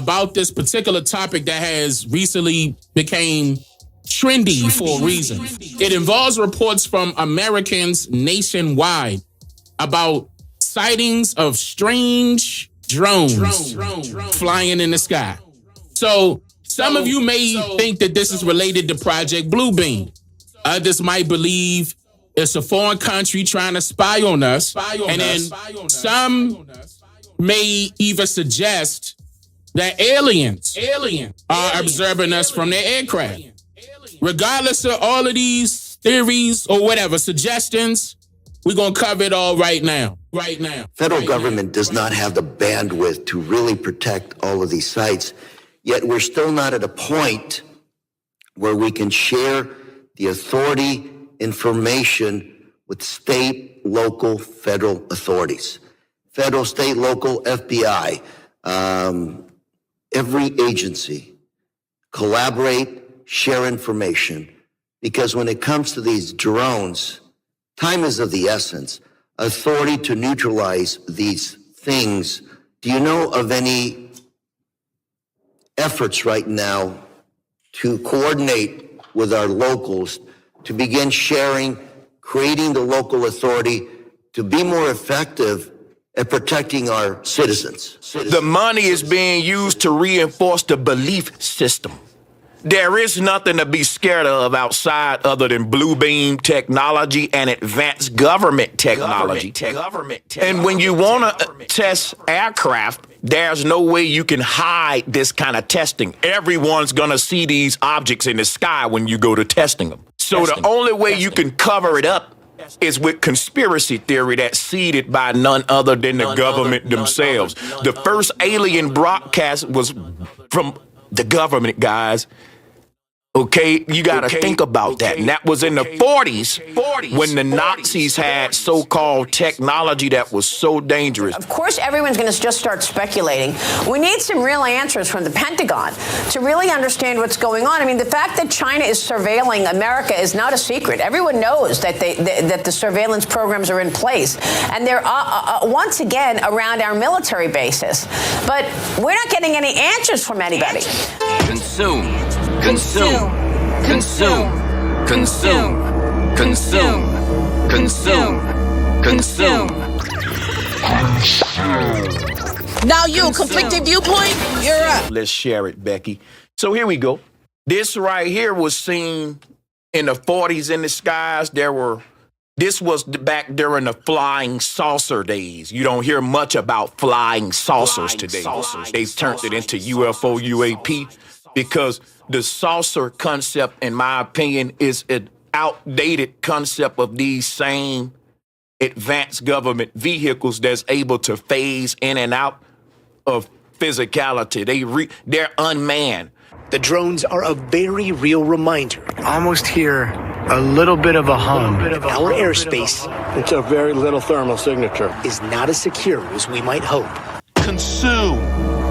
about this particular topic that has recently became trendy for a reason. It involves reports from Americans nationwide about sightings of strange drones flying in the sky. So some of you may think that this is related to Project Bluebeam. Others might believe it's a foreign country trying to spy on us. And then some may even suggest that aliens are observing us from their aircraft. Regardless of all of these theories or whatever, suggestions, we're going to cover it all right now. Federal government does not have the bandwidth to really protect all of these sites, yet we're still not at a point where we can share the authority information with state, local, federal authorities. Federal, state, local, FBI, every agency collaborate, share information, because when it comes to these drones, time is of the essence. Authority to neutralize these things. Do you know of any efforts right now to coordinate with our locals to begin sharing, creating the local authority to be more effective at protecting our citizens? The money is being used to reinforce the belief system. There is nothing to be scared of outside other than Bluebeam technology and advanced government technology. And when you want to test aircraft, there's no way you can hide this kind of testing. Everyone's going to see these objects in the sky when you go to testing them. So the only way you can cover it up is with conspiracy theory that's seeded by none other than the government themselves. The first alien broadcast was from the government, guys. Okay, you got to think about that. And that was in the 40s when the Nazis had so-called technology that was so dangerous. Of course, everyone's going to just start speculating. We need some real answers from the Pentagon to really understand what's going on. I mean, the fact that China is surveilling America is not a secret. Everyone knows that that the surveillance programs are in place. And they're, once again, around our military bases. But we're not getting any answers from anybody. Consume. Consume, consume, consume, consume, consume, consume. Now you, conflicting viewpoint, you're up. Let's share it, Becky. So here we go. This right here was seen in the 40s in the skies. This was back during the flying saucer days. You don't hear much about flying saucers today. They've turned it into UFO, UAP, because the saucer concept, in my opinion, is an outdated concept of these same advanced government vehicles that's able to phase in and out of physicality. They're unmanned. The drones are a very real reminder. Almost hear a little bit of a hum. Our airspace, it's a very little thermal signature, is not as secure as we might hope. Consume.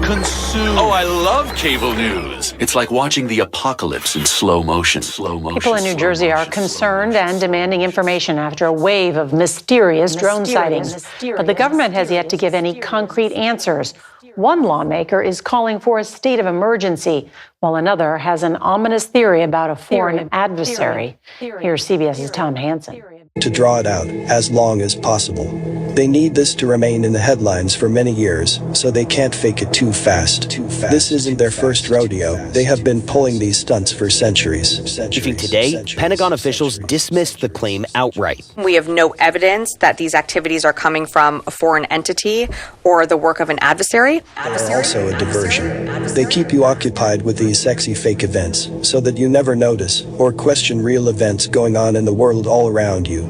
Oh, I love cable news. It's like watching the apocalypse in slow motion. People in New Jersey are concerned and demanding information after a wave of mysterious drone sightings. But the government has yet to give any concrete answers. One lawmaker is calling for a state of emergency, while another has an ominous theory about a foreign adversary. Here's CBS's Tom Hansen. To draw it out as long as possible. They need this to remain in the headlines for many years, so they can't fake it too fast. This isn't their first rodeo. They have been pulling these stunts for centuries. Briefing today, Pentagon officials dismissed the claim outright. We have no evidence that these activities are coming from a foreign entity or the work of an adversary. They're also a diversion. They keep you occupied with these sexy fake events, so that you never notice or question real events going on in the world all around you.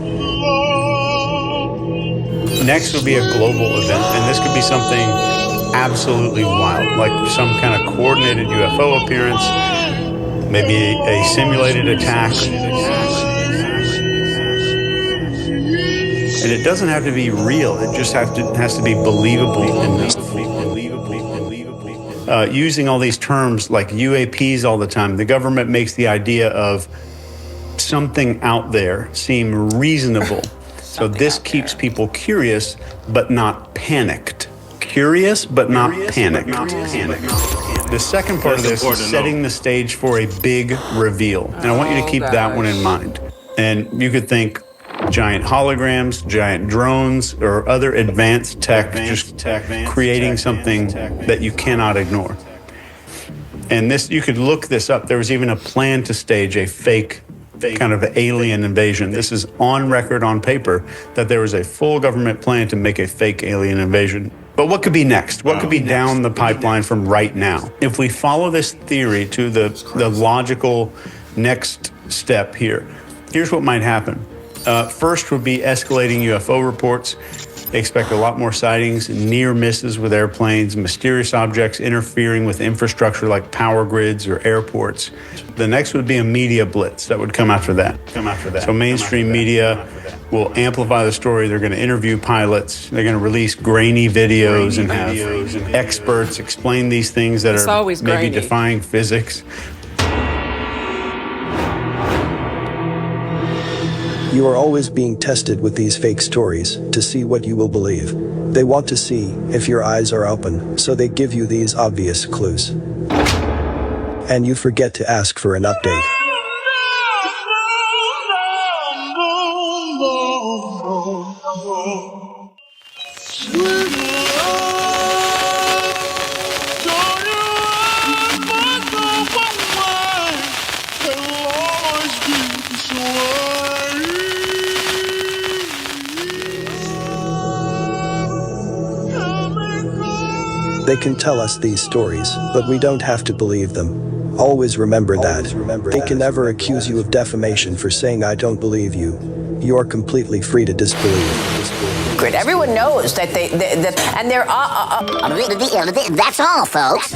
Next would be a global event, and this could be something absolutely wild, like some kind of coordinated UFO appearance, maybe a simulated attack. And it doesn't have to be real, it just has to be believable enough. Using all these terms like UAPs all the time, the government makes the idea of something out there seem reasonable. So this keeps people curious, but not panicked. curious, but not panicked. The second part of this is setting the stage for a big reveal. And I want you to keep that one in mind. And you could think giant holograms, giant drones, or other advanced tech, creating something that you cannot ignore. And this, you could look this up. There was even a plan to stage a fake kind of alien invasion. This is on record, on paper, that there was a full government plan to make a fake alien invasion. But what could be next? What could be down the pipeline from right now? If we follow this theory to the logical next step here, here's what might happen. First would be escalating UFO reports. They expect a lot more sightings, near misses with airplanes, mysterious objects interfering with infrastructure like power grids or airports. The next would be a media blitz that would come after that. So mainstream media will amplify the story. They're going to interview pilots. They're going to release grainy videos and have experts explain these things that are maybe defying physics. You are always being tested with these fake stories to see what you will believe. They want to see if your eyes are open, so they give you these obvious clues. And you forget to ask for an update. They can tell us these stories, but we don't have to believe them. Always remember that. They can never accuse you of defamation for saying I don't believe you. You are completely free to disbelieve. Everyone knows that and they're. That's all, folks.